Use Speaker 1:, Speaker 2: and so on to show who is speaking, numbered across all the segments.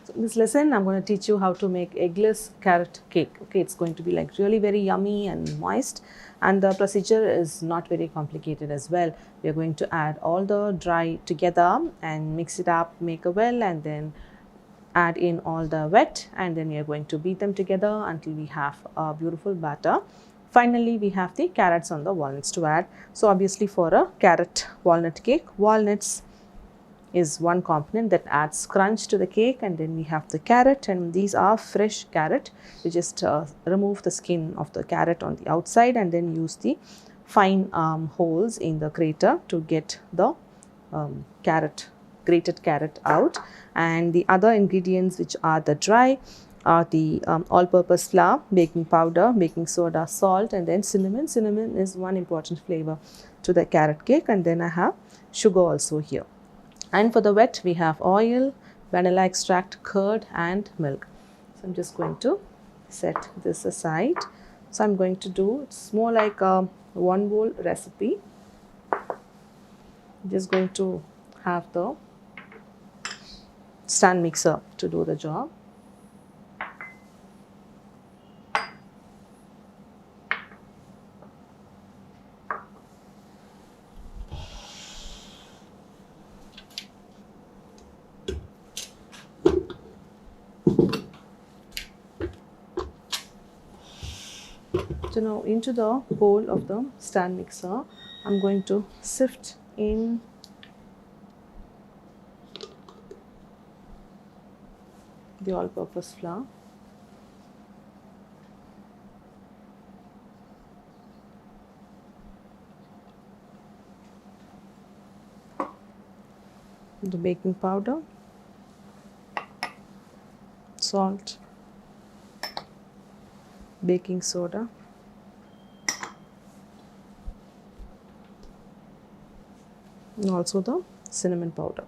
Speaker 1: So in this lesson, I'm going to teach you how to make eggless carrot cake. Okay, it's going to be like really very yummy and moist, and the procedure is not very complicated as well. We are going to add all the dry together and mix it up, make a well, and then add in all the wet, and then we are going to beat them together until we have a beautiful batter. Finally, we have the carrots and the walnuts to add. So obviously for a carrot walnut cake, walnuts is one component that adds crunch to the cake, and then we have the carrot, and these are fresh carrot. We just remove the skin of the carrot on the outside and then use the fine holes in the grater to get the grated carrot out. And the other ingredients, which are the dry, are the all-purpose flour, baking powder, baking soda, salt, and then cinnamon. Cinnamon is one important flavor to the carrot cake. And then I have sugar also here. And for the wet, we have oil, vanilla extract, curd, and milk. So I'm just going to set this aside. So I'm going to do, it's more like a one bowl recipe. I'm just going to have the stand mixer to do the job. So now into the bowl of the stand mixer, I'm going to sift in the all-purpose flour. The baking powder, salt, baking soda, and also the cinnamon powder.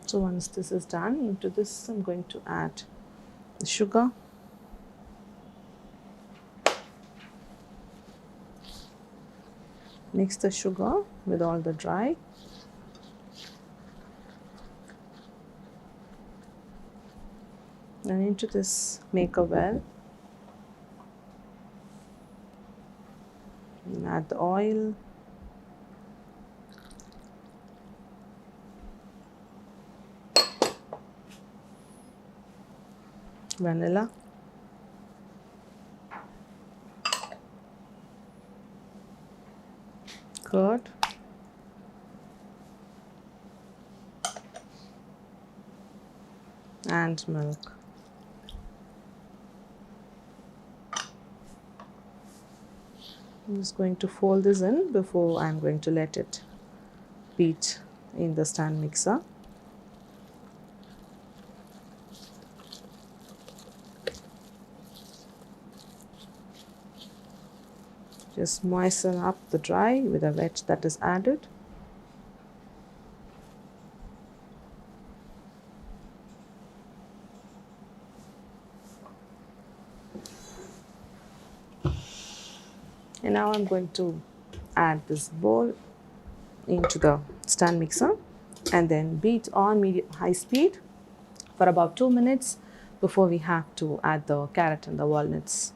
Speaker 1: So once this is done, into this I'm going to add the sugar, mix the sugar with all the dry, and into this make a well, and add the oil, vanilla, curd, and milk. I'm just going to fold this in before I'm going to let it beat in the stand mixer. Just moisten up the dry with the wet that is added. And now I'm going to add this bowl into the stand mixer and then beat on high speed for about 2 minutes before we have to add the carrot and the walnuts.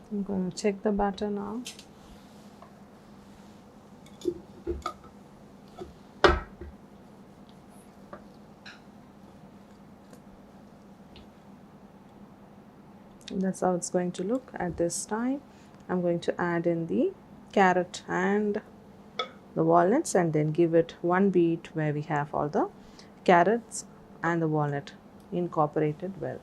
Speaker 1: I'm going to check the batter now. That's how it's going to look at this time. I'm going to add in the carrot and the walnuts and then give it one beat where we have all the carrots and the walnut incorporated well.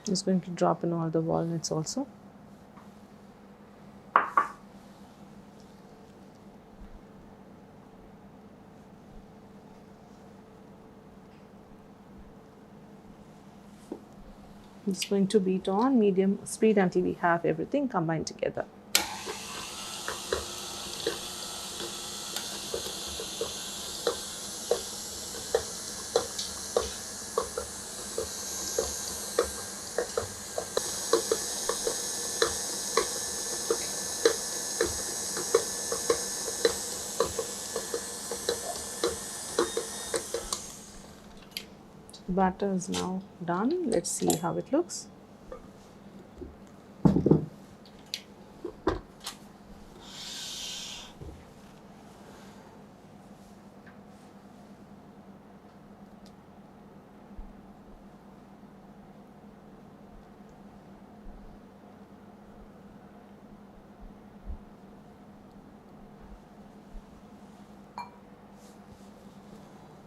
Speaker 1: Just going to drop in all the walnuts also. Just going to beat on medium speed until we have everything combined together. Batter is now done. Let's see how it looks.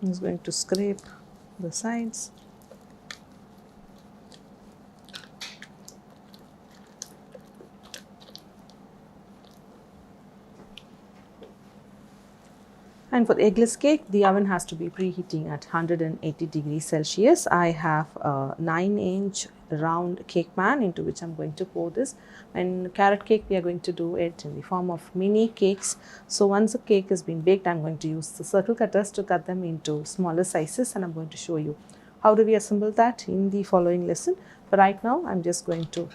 Speaker 1: I'm just going to scrape the sides. And for the eggless cake, the oven has to be preheating at 180 degrees Celsius. I have a 9-inch round cake pan into which I'm going to pour this. And carrot cake, we are going to do it in the form of mini cakes. So once the cake has been baked, I'm going to use the circle cutters to cut them into smaller sizes, and I'm going to show you how do we assemble that in the following lesson. But right now, I'm just going to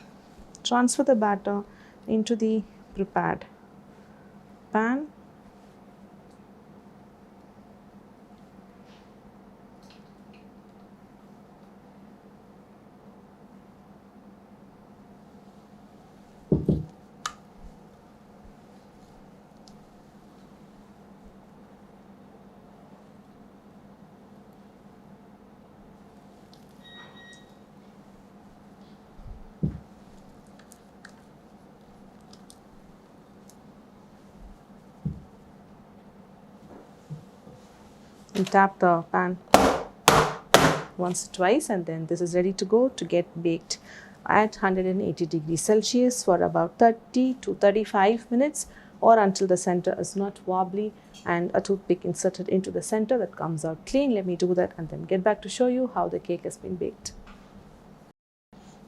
Speaker 1: transfer the batter into the prepared pan. And tap the pan once or twice, and then this is ready to go to get baked at 180 degrees Celsius for about 30 to 35 minutes, or until the center is not wobbly and a toothpick inserted into the center that comes out clean. Let me do that and then get back to show you how the cake has been baked.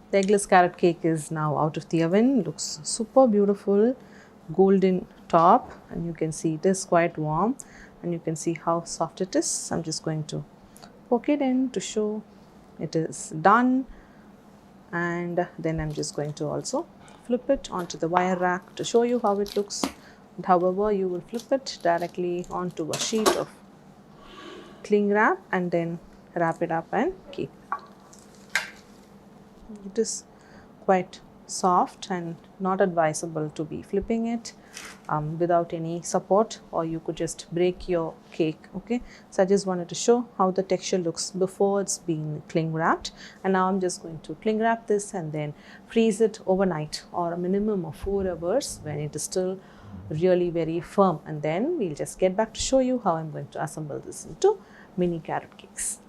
Speaker 1: The eggless carrot cake is now out of the oven. Looks super beautiful, golden top, and you can see it is quite warm, and you can see how soft it is. I'm just going to poke it in to show it is done, and then I'm just going to also flip it onto the wire rack to show you how it looks. And however, you will flip it directly onto a sheet of cling wrap and then wrap it up and keep. It is quite soft and not advisable to be flipping it without any support, or you could just break your cake. Okay, so I just wanted to show how the texture looks before it's been cling wrapped, and now I'm just going to cling wrap this and then freeze it overnight or a minimum of 4 hours when it is still really very firm, and then we'll just get back to show you how I'm going to assemble this into mini carrot cakes.